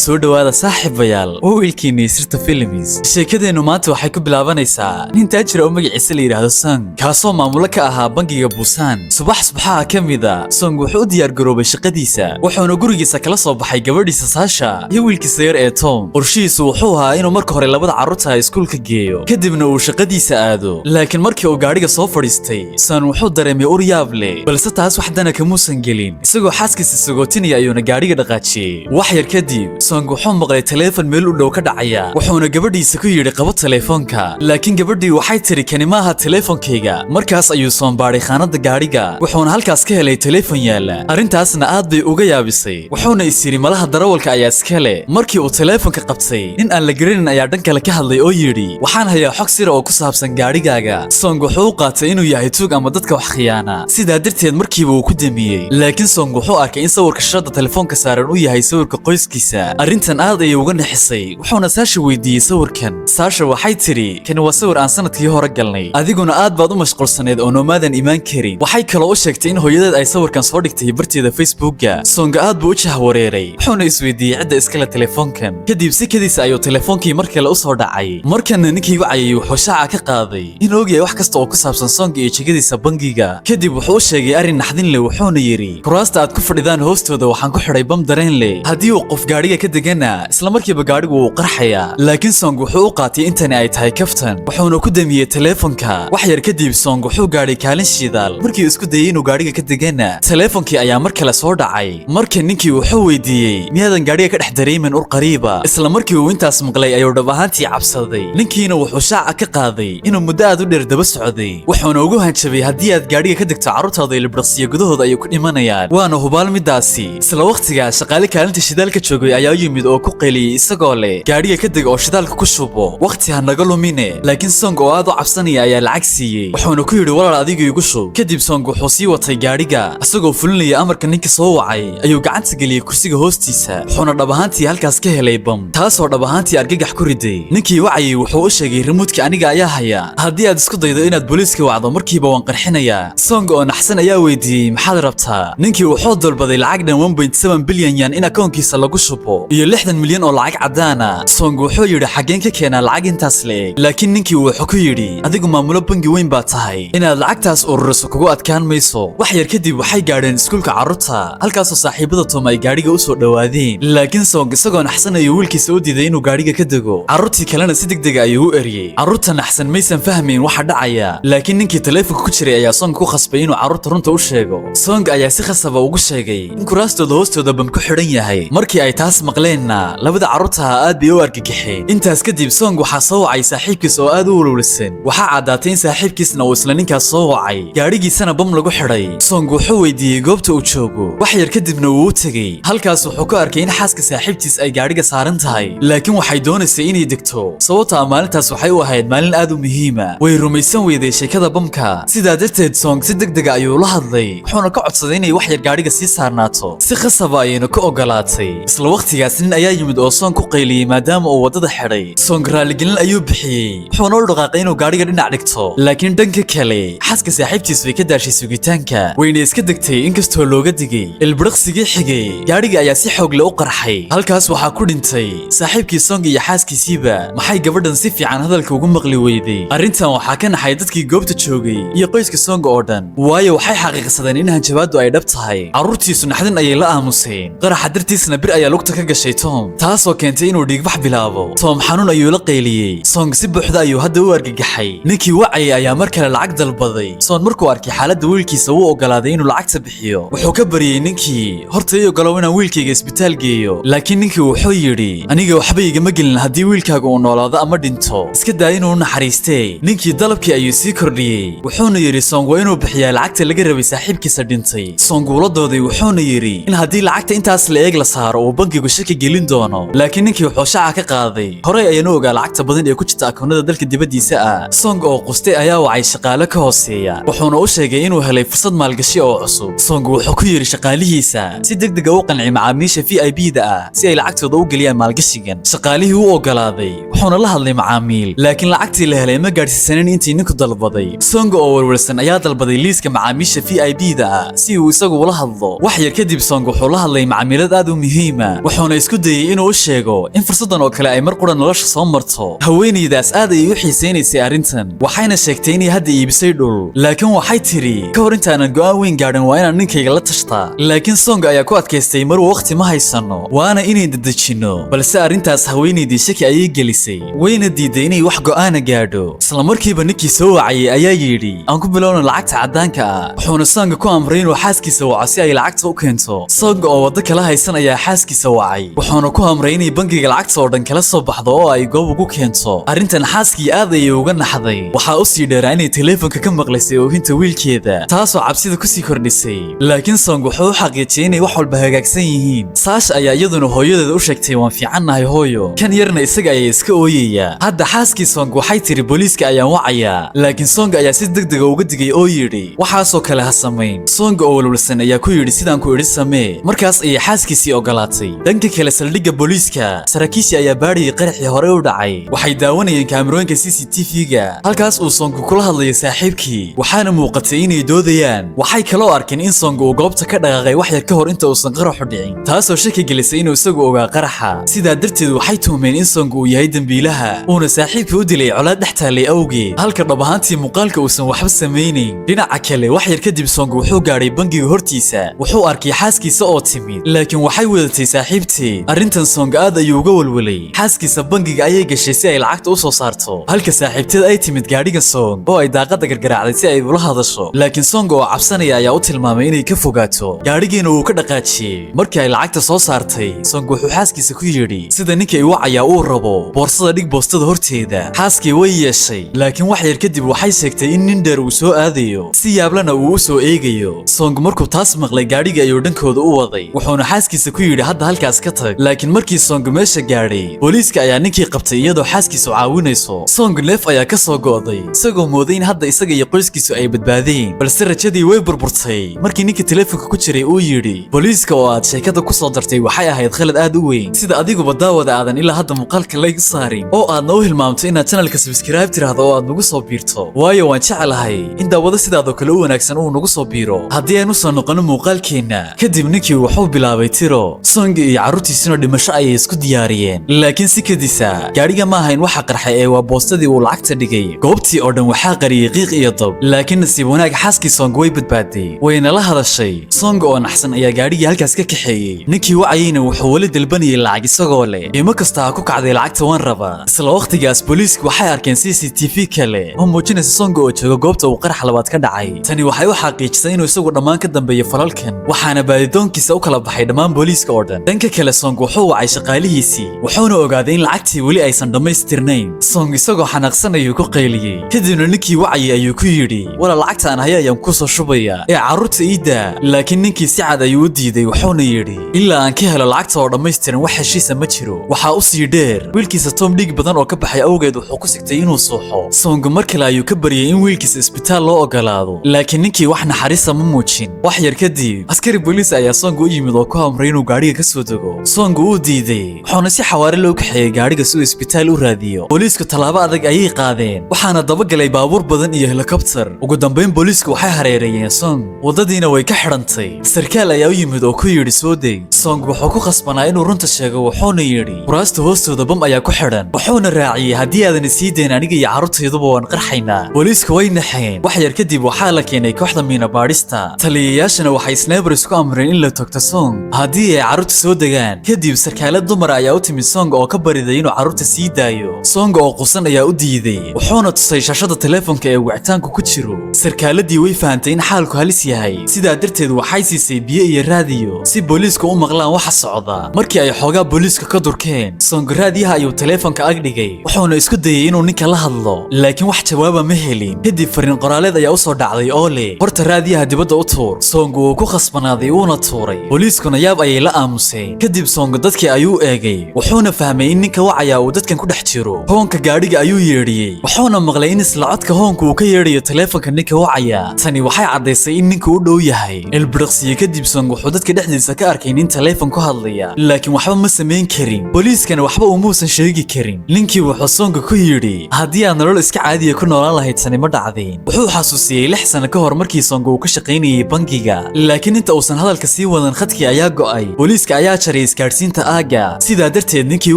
soo dhawaada saaxiibayaal oo wiilkiina Sirta Flims sheekadeenu maanta waxay ku bilaabanaysaa nin taajir oo magaciisa la yiraahdo Song kaasoo maamula ka ahaa bangiga Busan subaxa kamida Song wuxuu u diyaar garoobay shaqadiisa wuxuuna gurigiisa kala soo baxay gabadhiisa Sasha iyo wiilkiisa yar ee Tom qorshihiisu wuxuu ahaa inuu marka hore labada carruurta iskuulka geeyo kadibna uu shaqadiisa aado laakiin markii uu gaadhiga soo fadhiistay Song wuxuu dareemay ur yaab leh balse taas waxdana kamuusan gelin isagoo xaaskiisa sagootinaya ayuuna gaadhiga dhaqaajiyay wax yar kadib Song wuxuu maqlay telefoon meel u dhow ka dhacaya wuxuuna gabadhiisa ku yiri qabo telefoonka laakiin gabadhii waxay tiri kani maaha telefoonkayga markaas ayuu soo baaray khaanada gaadhiga wuxuuna halkaas ka helay telefoon yaala arintaasna aad bay uga yaabisay wuxuuna isiri malaha darawalka ayaa iska leh markii uu telefoonka qabtay nin aan la garanin ayaa dhan kale ka hadlay oo yiri waxaan hayaa xog sir oo ku saabsan gaadhigaaga Song wuxuu qaatay inuu yahay tuug ama dadka wax khiyaana sidaa darteed markiiba uu ku damiyay laakiin Song wuxuu arkay in sawirka shada telefoonka saaran uu yahay sawirka qoyskiisa arintan aad ay uga naxisay wuxuuna Sasha weydiiyay sawirkan Sasha waxay tiri kan waa sawir aan sanadkii hore galnay adiguna aad baad u mashquulsaneed oo noomadan iimaan karin waxay kale u sheegtay in hooyadeed ay sawirkan soo dhigtay barteeda Facebookga Song aad buu u jahwareeray wuxuuna isweydiiyay cidda iskala telefoonkan kadib si kadiisa ayuu telefoonkii markale u soo dhacay markana ninkii wacayay wuxuu shaaca ka qaaday in oogay wax kasta oo ku saabsan Song iyo jigadiisa bangiga kadib wuxuu u sheegay arin naxdin leh wuxuuna yiri kuraasta aad ku fadhidaan hoostooda waxaan ku xidhay bam dareen leh hadii uu qof gaadhiga ka degana isla markiiba gaadhigu wuu qarxaya laakiin Song wuxuu u qaatay intani ay tahay kaftan wuxuuna ku damiyay telefoonka wax yar kadib Song wuxuu gaadhay kaalin shidaal markii isku dayay inuu gaadhiga ka degana telefoonkii ayaa mar kale soo dhacay markii ninkii wuxuu weydiiyay miyaadan gaadhiga ka dhex dareemin ur qariiba isla markii uu intaas maqlay ayuu dhab ahaantii cabsaday ninkiina wuxuu shaaca ka qaaday inuu muddo aad u dheer daba socday wuxuuna ugu hanjabay haddii aad gaadhiga ka degto carruurtaada ilbiraqsiyo gudahooda ayay ku dhimanayaan waana hubaal midaasi isla waqtiga shaqaale kaalinta shidaalka joogay ayaa yimid oo ku qeyliyay isagoo leh gaadhiga ka deg oo shidaalka ku shubo waqti ha naga lumine laakiin Song oo aad u cabsanaya ayaa lacag siiyay wuxuuna ku yiri walaal adiga igu shub kadib Song wuxuu sii watay gaadhiga isagoo fulinaya amarka ninka soo wacay ayuu gacanta geliyay kursiga hoostiisa wuxuuna dhab ahaantii halkaas ka helay bam taasoo dhab ahaantii argagax ku riday ninkii wacayay wuxuu u sheegay remote-ka aniga ayaa haya haddii aad isku daydo inaad booliiska wacdo markiiba waan qarxinayaa Song oo naxsan ayaa weydiiyay maxaad rabtaa ninkii wuxuu dalbaday lacag dhan 1.7 bilyan yan in akoonkiisa lagu shubo iyo 60 milyan oo lacag cadaana Song wuxuu yiri xageen ka keenaa lacag intaas leeg laakiin ninkii wuxuu ku yiri adigu maamulo bangi weyn baa tahay inaad lacagtaas ururiso kugu adkaan mayso wax yar kadib waxay gaadheen iskuulka carruurta halkaasoo saaxiibada Tom ay gaadhiga u soo dhawaadeen laakiin Song isagoo naxsanayo wiilkiisa u diiday inuu gaadhiga ka dego carruurtii kalena si degdeg ah ayuu u eriyay carruurta naxsan maysan fahmayn waxa dhacaya laakiin ninkii telefoonka ku jiray ayaa Song ku khasbay inuu carruurta runta u sheego Song ayaa si khasab ah ugu sheegay in kuraastooda hoostooda bam ku xidhan yahay markii ay taas maqleenna labada carruurta aad bay u argagaxeen intaas kadib Song waxa soo wacay saaxiibkiis oo aad u walwalsan waxa cadaatay in saaxiibkiisna uu isla ninkaas soo wacay gaadhigiisana bam lagu xidhay Song wuxuu weydiiyay goobta uu joogo wax yar kadibna wuu tagay halkaas wuxuu ku arkay in xaaska saaxiibtiis ay gaadhiga saaran tahay laakiin waxay doonaysay inay degto sababtoo ah maalintaas waxay u ahayd maalin aad u muhiim ah way rumaysan weyday sheekada bamka sidaa darteed Song si degdeg ah ayuu la hadlay wuxuuna ka codsaday inay wax yar gaadhiga sii saarnaato si khasab ah ayayna ku ogolaatay isla waqtigaas nin ayaa yimid oo Song ku qeyliyay maadaama uu wadada xidhay Song raaligelin ayuu bixiyay wuxuuna u dhaqaaqay inuu gaadhiga dhinac dhigto laakiin dhanka kale xaaska saaxiibtiis way ka daashay sugitaanka wayna iska degtay inkastoo looga digay ilbiraqsigii xigay gaadhiga ayaa si xoog leh u qarxay halkaas waxaa ku dhintay saaxiibkii Song iyo xaaskiisiiba maxay gabadhan si fiican hadalka ugu maqli weyday arrintan waxaa ka naxay dadkii goobta joogay iyo qoyska Song oo dhan waayo waxay xaqiiqsadeen in hanjabaadu ay dhab tahay carruurtiisu naxdin ayay la aamuseen qaraxa dartiisna bir ayaa lugta ka gashay Tom taasoo keentay inuu dhiigbax bilaabo Tom xanuun ayuu la qeyliyay Song si buuxda ayuu hadda u argagaxay ninkii wacay ayaa mar kale lacag dalbaday Song markuu arkay xaaladda wiilkiisa wuu ogolaaday inuu lacagta bixiyo wuxuu ka bariyay ninkii horta ii ogolow inaan wiilkayga isbitaal geeyo laakiin ninkii wuxuu yiri aniga waxba igama gelin haddii wiilkaaga uu noolaado ama dhinto iska daa inuu naxariistay ninkii dalabkii ayuu sii kordhiyay wuxuuna yiri Song waa inuu bixiyaa lacagta laga rabay saaxiibkiisa dhintay Song uu la dooday wuxuuna yiri in haddii lacagta intaas la eeg la saaro uu bangigu shaki gelin doono laakiin ninkii wuxuu shaaca ka qaaday horey ayaan ogaa lacagta badan ee ku jirta akoonada dalka dibadiisa ah Song oo qustay ayaa wacay shaqaale ka hooseeya wuxuuna u sheegay inuu helay fursad maalgashi oo cusub Song wuxuu ku yiri shaqaalihiisa si degdeg ah u qancay macaamiisha VIP-da ah si ay lacagtooda u geliyaan maalgashigan shaqaalihii uu ogolaaday wuxuuna la hadlay macaamiil laakiin lacagtii la helay ma gaarsiisanin intii ninku dalbaday Song oo walwalsan ayaa dalbaday liiska macaamiisha VIP-da ah si uu isagu ula hadlo wax yar kadib Song wuxuu la hadlay macaamiilad aad u muhiim ah wuxuu wuxuuna isku dayay inuu u sheego in fursadan oo kale ay mar qura nolosha soo marto. haweenaydaas aad ayay u xiisaynaysay arrintan, waxayna sheegtay inay hadda iibisay dhul, laakiin waxay tiri ka hor intaanan go'aan weyn gaadhin waa inaan ninkayga la tashtaa. laakiin Song ayaa ku adkaystay mar waqti ma haysano, waana inay dadajino. balse arrintaas haweenaydii shaki ayay gelisay, wayna diiday inay wax go'aana gaadho. isla markiiba ninkii soo wacayay ayaa yidhi aan ku bilowno lacagta caddaanka ah, wuxuuna Song ku amray inuu xaaskiisa waco si ay lacagta u keento. Song oo waddo kala haysan ayaa xaaskiisa wacay, wuxuuna ku amray inay bangiga lacagta oo dhan kala soo baxdo oo ay goob ugu keento. arrintan xaaskii aad ayay uga naxday, waxaa u sii dheeraa inay teleefanka ka maqlaysay oohinta wiilkeeda, taasoo cabsida ku sii kordhisay. laakiin Song wuxuu u xaqiijiyay inay wax walba hagaagsan yihiin. Saash ayaa iyaduna hooyadeeda u sheegtay waan fiicannahay hooyo, kan yarna isaga ayaa iska ooyaya. hadda xaaskii Song waxay tiri booliiska ayaan wacayaa, laakiin Song ayaa si degdega uga digay oo yidhi waxaasoo kale ha samayn. Song oo walwalsan ayaa ku yidhi sidaan ku idhi samee, markaas ayay xaaskiisii ogolaatay. dhanka kale saldhigga booliiska saraakiishii ayaa baadhiyay qaraxii hore u dhacay, waxay daawanayeen kaamirooyinka CCTV-ga halkaas uu Song kula hadlayo saaxiibkii, waxaana muuqatay inay doodayaan. waxay kaloo arkeen in Song uu goobta ka dhaqaaqay wax yar ka hor inta uusan qaraxu dhicin, taasoo shaki gelisay inuu isagu ogaa qaraxa. sidaa darteed waxay tuhmeen in Song uu yahay dembiilaha, uuna saaxiibkii u dilay colaad dhex taallay awgeed, halka dhab ahaantii muuqaalka uusan waxba samaynayn. dhinaca kale wax yar kadib Song wuxuu gaadhay bangiga hortiisa, wuxuu arkay xaaskiisa oo timid, laakiin waxay wadatay saaxiibtii. arrintan Song aad ayuu uga walwalay. xaaskiisa bangiga ayay gashay si ay lacagta u soo saarto, halka saaxiibteed ay timid gaadhiga Song oo ay daaqada gargaraacday si ay ula hadasho. laakiin Song oo cabsanaya ayaa u tilmaamay inay ka fogaato, gaadhigiina wuu ka dhaqaajiyey. markii ay lacagta soo saartay, Song wuxuu xaaskiisa ku yidhi sida ninkay wacayaa uu rabo, boorsada dhig boostada horteeda. xaaskii way yeeshay, laakiin wax yar kadib waxay sheegtay in nin dheer uu soo aadayo, si yaablana uu u soo eegayo. Song markuu taas maqlay gaadhiga ayuu dhankooda u waday, wuxuuna xaaskiisa ku yidhi hadda halkaas ka tag. laakiin markii Song meesha gaadhay, booliiska ayaa ninkii qabtay iyadoo xaaskiisu caawinayso. Song neef ayaa ka soo go'day, isagoo mooday in hadda isaga iyo qoyskiisu ay badbaadeen, balse rajadii way burburtay markii ninkii teleefanka ku jiray uu yidhi booliiska oo aad sheekada ku soo dartay waxay ahayd khalad aad u weyn, sida adiguba daawada aadan ilaa hadda muuqaalka layg saarin oo aadna u hilmaamto inaad channelka subscribe tiraahdo oo aad nagu soo biirto, waayo waan jecelahay in daawada sidaadoo kale u wanaagsan uu nagu soo biiro. haddii aynu soo noqono muuqaalkeenna, kadib ninkii wuxuu bilaabay tiro. Song iyo carruurtiisuna dhimasho ayay isku diyaariyeen, laakiin si kadisa gaadhiga ma ahayn waxa qarxay ee waa boostadii uu lacagta dhigay. goobtii oo dhan waxaa qariyay qiiq iyo dab, laakiin nasiib wanaag xaaskii Song way badbaaday, wayna la hadashay. Song oo naxsan ayaa gaadhigii halkaas ka kaxeeyey, ninkii wacayayna wuxuu weli dalbanayay lacag isagoo leh qiimo kasta ha ku kacday lacagta waan rabaa. isla waqtigaas booliisku waxay arkeen CCTV kale oo muujinaysa Song oo jooga goobta uu qarax labaad ka dhacay. tani waxay u xaqiijisay inuu isagu dhammaan ka dambeeyo falalkan, waxaana baadidoonkiisa u kala baxay dhammaan booliiska oo dhan. dhanka kale Song wuxuu wacay shaqaalihiisii, wuxuuna ogaaday in lacagtii weli aysan dhammaystirnayn. Song isagoo xanaaqsan ayuu ku qayliyey, kadibna ninkii wacayay ayuu ku yidhi wala lacagta aan haya ayaan ku soo shubaya ee carruurta ii daa. laakiin ninkii si cad ayuu u diiday, wuxuuna yidhi ilaa aan ka helo lacagta oo dhammaystiran wax heshiisa ma jiro. waxaa u sii dheer wiilkiisa Tom dhiig badan oo ka baxay awgeed wuxuu ku sigtay inuu suuxo. Song mar kale ayuu ka baryay in wiilkiisa isbitaal loo ogolaado, laakiin ninkii wax naxariisa ma muujin. wax yar kadib askari booliis ayaa Song u yimid oo ku amray inuu gaadhiga ka soo dego. Song uu diiday, wuxuuna si xawaare loo kaxeeyay gaadhiga si uu isbitaal u raadiyo. booliisku tallaabo adag ayay qaadeen, waxaana dabagalay baabuur badan iyo helikobtar. ugu dambeyn booliisku waxay hareereeyeen Song, waddadiina way ka xidhantay. sarkaal ayaa u yimid oo ku yidhi soo deg. Song wuxuu ku khasbanaa inuu runta sheego, wuxuuna yidhi kuraasta hoostooda bam ayaa ku xidhan, wuxuuna raaciyay haddii aadan isii dayn aniga iyo carruurtayduba waan qarxaynaa. booliisku way naxeen. wax yar kadib waxaa la keenay kooxda miina baadhista, taliyayaashana waxay snipers ku amreen in la togto Song haddii ay carruurta soo degaan. kadib sarkaalad dumar ayaa u timid Song oo ka bariday inuu carruurta sii daayo. Song oo qusan ayaa u diiday, wuxuuna tusay shaashada teleefanka ee wicitaanku ku jiro. sarkaaladii way fahantay in xaalku halis yahay, sidaa darteed waxay siisay biyo iyo raadiyo si booliisku u maqlaan waxa socda. markii ay xoogaa booliiska ka durkeen, Song raadiyaha ayuu teleefanka ag dhigay, wuxuuna isku dayay inuu ninka la hadlo, laakiin wax jawaaba ma helin. kadib fariin qoraaleed ayaa u soo dhacday oo leh horta raadiyaha dibadda u tuur. Song wuu ku khasbanaaday uuna tuuray, booliiskuna yaab ayay la aamuseen. kadib Song dadkii ayuu eegay, wuxuuna fahmay in ninka wacaya uu dadkan ku dhex jiro. hoonka gaadhiga ayuu yeedhiyey, wuxuuna maqlay in isla codka hoonka uu ka yeedhayo teleefanka ninka wacaya. tani waxay caddaysay in ninka u dhow yahay. ilbiriqsiye kadib Song wuxuu dadka dhexdiisa ka arkay nin teleefan ku hadlaya, laakiin waxba ma samayn karin. booliiskana waxba umuusan sheegi karin. ninkii wuxuu Song ku yidhi haddii aad nolol iska caadiya ku noolaan lahayd tani ma dhacdeen. wuxuu xasuusiyey 6 sano ka hor markii Song uu ka shaqaynayay bangiga, laakiin inta uusan hadalka sii wadan khadkii ayaa go'ay. booliiska ayaa jaray jaray isgaadhsiinta aaga sidaa darteed ninkii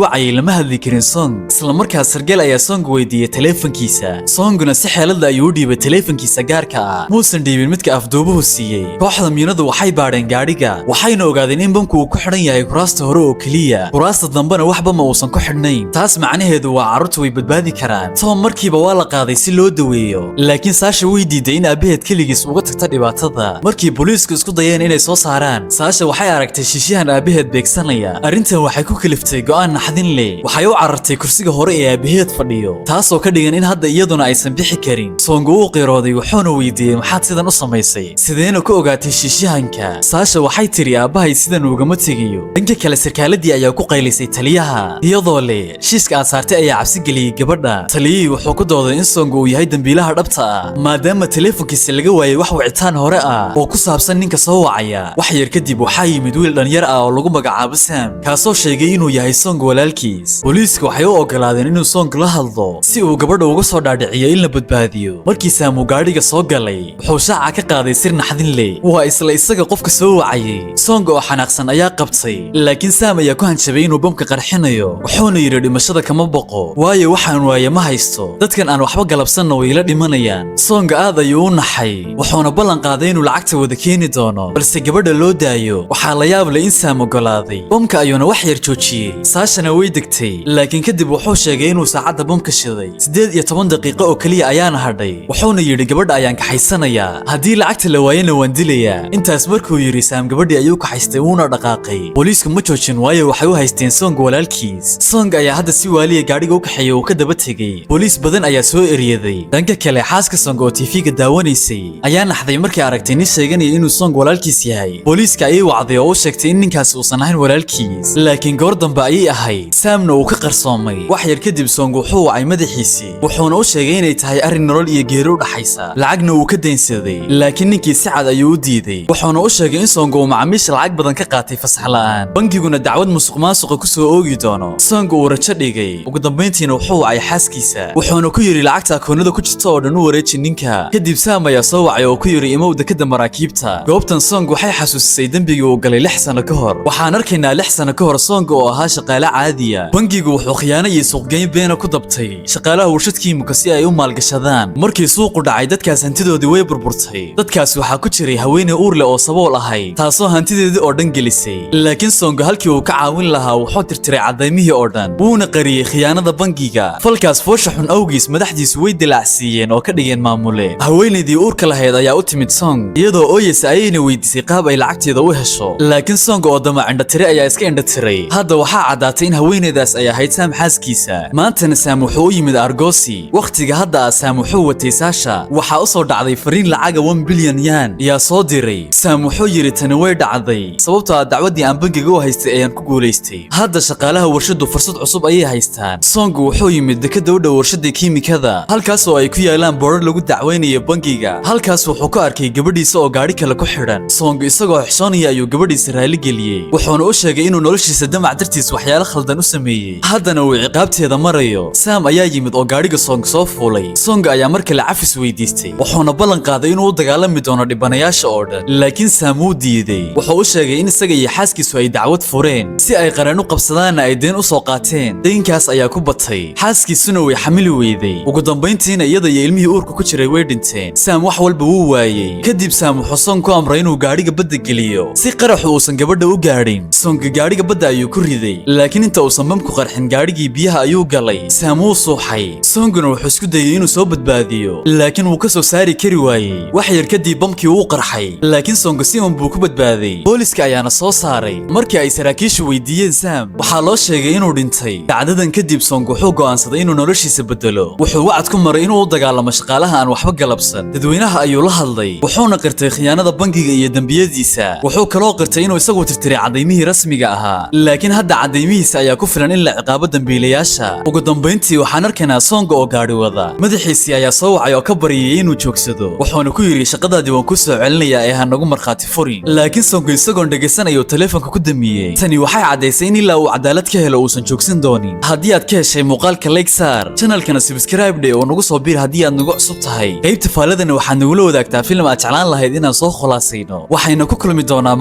wacayay lama hadli karin Song isla markaas sargaal ayaa Song weydiiyay taleefankiisa Songuna si xeelad ah ayuu u dhiibay taleefankiisa gaarka ah muusan dhiibin midka afduubuhu siiyey kooxda miinadu waxay baadheen gaadhiga waxayna ogaadeen in bamku uu ku xidhan yahay kuraasta hore oo keliya kuraasta dambena waxba ma uusan ku xidhnayn taas macnaheedu waa carruurtu way badbaadi karaan Tom markiiba waa la qaaday si loo daweeyo laakiin Saasha way diiday in aabaheed keligiis uga tagta dhibaatada markii booliisku isku dayeen inay soo saaraan Saasha waxay aragtay shishiyahan aabaheed beegsanaya arrintan waxay ku kaliftay go'aan naxdin leh waxay u carartay kursiga hore ee aabaheed fadhiyo taasoo ka dhigan in hadda iyaduna aysan bixi karin Song uu qirooday wuxuuna weydiiyey maxaad sidan u samaysay sideena ku ogaatay shishiyahanka Saasha waxay tiri aabahay sidan ugama tegayo dhanka kale sarkaaladii ayaa ku qaylisay taliyaha iyadoo leh shiiska aad saartay ayaa cabsi geliyay gabadha taliyihii wuxuu ku dooday in Song uu yahay dambiilaha dhabta ah maadaama taleefankiisa laga waayay wax wicitaan hore ah oo ku saabsan ninka soo wacaya wax yar kadib waxaa yimid wiil dhalinyar ah oo lagu magacaabo Sam kaasoo sheegay inuu yahay Song walaalkiis booliisku waxay u ogolaadeen inuu Song la hadlo si uu gabadha uga soo dhaadhiciyo in la badbaadiyo markii Sam uu gaadhiga soo galay wuxuu shaaca ka qaaday sir naxdin leh waa isla isaga qofka soo wacayay Song oo xanaaqsan ayaa qabtay laakiin Sam ayaa ku hanjabay inuu bamka qarxinayo wuxuuna yiri dhimashada kama boqo waayo waxaan waaye ma haysto dadkan aan waxba galabsanna way la dhimanayaan Song aad ayuu u naxay wuxuuna ballan qaaday inuu lacagta wada keeni doono balse gabadha loo daayo waxaa la yaab leh in Sam ogolaaday bamka ayuuna wax yar joojiyey Saashana way degtay laakiin kadib wuxuu sheegay inuu saacadda bamka shiday 18 daqiiqo oo kaliya ayaana hadhay wuxuuna yiri gabadha ayaan kaxaysanayaa haddii lacagta la waayana waan dilayaa intaas markuu yiri Sam gabadhii ayuu kaxaystay wuuna dhaqaaqay booliisku ma joojin waayo waxay u haysteen Song walaalkiis Song ayaa hadda si waaliya gaadhiga u kaxeeyay oo ka daba tegay booliis badan ayaa soo eriyaday dhanka kale xaaska Song oo TV-ga daawanaysay ayaa naxday markay aragtay nin sheeganaya inuu Song walaalkiis yahay booliiska ayay wacday oo u sheegtay in ninkaas uusan ahayn walaalkiis laakiin goor dambe ayay ahayd Samna uu ka qarsoomay wax yar kadib Song wuxuu wacay madaxiisii wuxuuna u sheegay inay tahay arrin nolol iyo geeri u dhaxaysa lacagna uu ka deynsaday laakiin ninkii si cad ayuu u diiday wuxuuna u sheegay in Song uu macaamiisha lacag badan ka qaatay fasax la'aan bankiguna dacwad musuqmaasuqa ku soo oogi doono Song uu rajo dhigay ugu dambeyntiina wuxuu wacay xaaskiisa wuxuuna ku yiri lacagta akoonada ku jirta oo dhan u wareeji ninka kadib Sam ayaa soo wacay oo ku yiri imowda ka maraakiibta goobtan Song waxay xasuusisay dambigii uu galay 6 sano ka hor waxaan arkaynaa 6 sano ka hor Song oo ahaa shaqaale caadi ah bangigu wuxuu khiyaano iyo suuqgeyn beena ku dabtay shaqaalaha warshadkiimka si ay u maalgashadaan markii suuqu dhacay dadkaas hantidoodii way burburtay dadkaas waxaa ku jiray haweeney uur leh oo sabool ahayd taasoo hantideedii oo dhan gelisay laakiin Song halkii uu ka caawin lahaa wuxuu tirtiray cadaymihii oo dhan wuuna qariyay khiyaanada bangiga falkaas foosha xun awgiis madaxdiisu way dilacsiiyeen oo ka dhigeen maamule haweeneydii uurka lahayd ayaa u timid Song iyadoo ooyaysa ayayna weydiisay qaab ay lacagteeda u hesho laakiin Song oo dama indhatire ayaa iska indhatiray hadda waxaa caddaatay in haweeneydaas ay ahayd Sam xaaskiisa maantana Sam wuxuu u yimid argoosi waqtiga hadda Sam wuxuu watay Saasha waxaa u soo dhacday fariin lacaga 1 bilyan yan yaa soo diray Sam wuxuu yiri tani way dhacday sababtoo ah dacwadii aan bangiga u haystay ayaan ku guuleystay hadda shaqaalaha warshadu fursad cusub ayay haystaan Song wuxuu yimid dekada u dhow warshada kiimikada halkaas oo ay ku yaalaan boorar lagu dacweynayo bangiga halkaas wuxuu ku arkay gabadhiisa oo gaari kale ku xidhan Song isagoo xishoonaya ayuu gabadhiisa raali geliyay wuxuuna u sheegay inuu noloshiisa damac dartiis waxyaalo khaldan u sameeyay haddana uu ciqaabteeda marayo Sam ayaa yimid oo gaariga Song soo fuulay Song ayaa mar kale cafis weydiistay wuxuuna ballan qaaday inuu u dagaalami doono dhibanayaasha oo dhan laakiin Sam uu diiday wuxuu u sheegay in isaga iyo xaaskiisu ay dacwad fureen si ay qaran u qabsadaan ay deen u soo qaateen deynkaas ayaa ku batay xaaskiisuna way xamili weyday ugu dambeyntiina iyada iyo ilmihii uurka ku jiray way dhinteen Sam wax walba wuu waayay kadib Sam wuxuu Song ku amray inuu gaariga badda geliyo si qaraxu uusan gabadha u gaadhin Song gaariga badda ayuu ku riday laakiin inta uusan bamku qarxin gaarigii biyaha ayuu galay Sam wuu suuxay Songuna wuxuu isku dayay inuu soo badbaadiyo laakiin wuu ka soo saari kari waayay wax yar kadib bamkii wuu qarxay laakiin Song si uun buu ku badbaaday booliiska ayaana soo saaray markii ay saraakiishu weydiiyeen Sam waxaa loo sheegay inuu dhintay dacdadan kadib Song wuxuu go'aansaday inuu noloshiisa bedelo wuxuu wacad ku maray inuu u dagaalamo shaqaalaha aan waxba galabsan dadweynaha ayuu la hadlay wuxuuna qirtay khiyaanada bangiga iyo dambiyadiisa wuxuu kaloo qirtay inuu isagu tirtiray cadaymihii rasmiga ahaa laakiin hadda cadaymihiisa ayaa ku filan in la ciqaabo dambiilayaasha ugu dambeyntii waxaan arkaynaa Song oo gaari wada madaxiisii ayaa soo wacay oo ka baryayay inuu joogsado wuxuuna ku yiri shaqadaadii waan ku soo celinayaa ee hanagu markhaati furin laakiin Song isagoon dhegeysanaya taleefanka ku damiyay tani waxay cadaysay in ilaa uu cadaalad ka helo uusan joogsan doonin haddii aad ka heshay muuqaalka like saar channelkana subscribe dhe oo nagu soo biir haddii aad nagu cusub tahay qaybta faaladana waxaad nagula wadaagtaa filim aad jeclaan lahayd inaan soo khulaasayno waxayna ku kulmi doonaa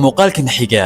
muuqaalkan xiga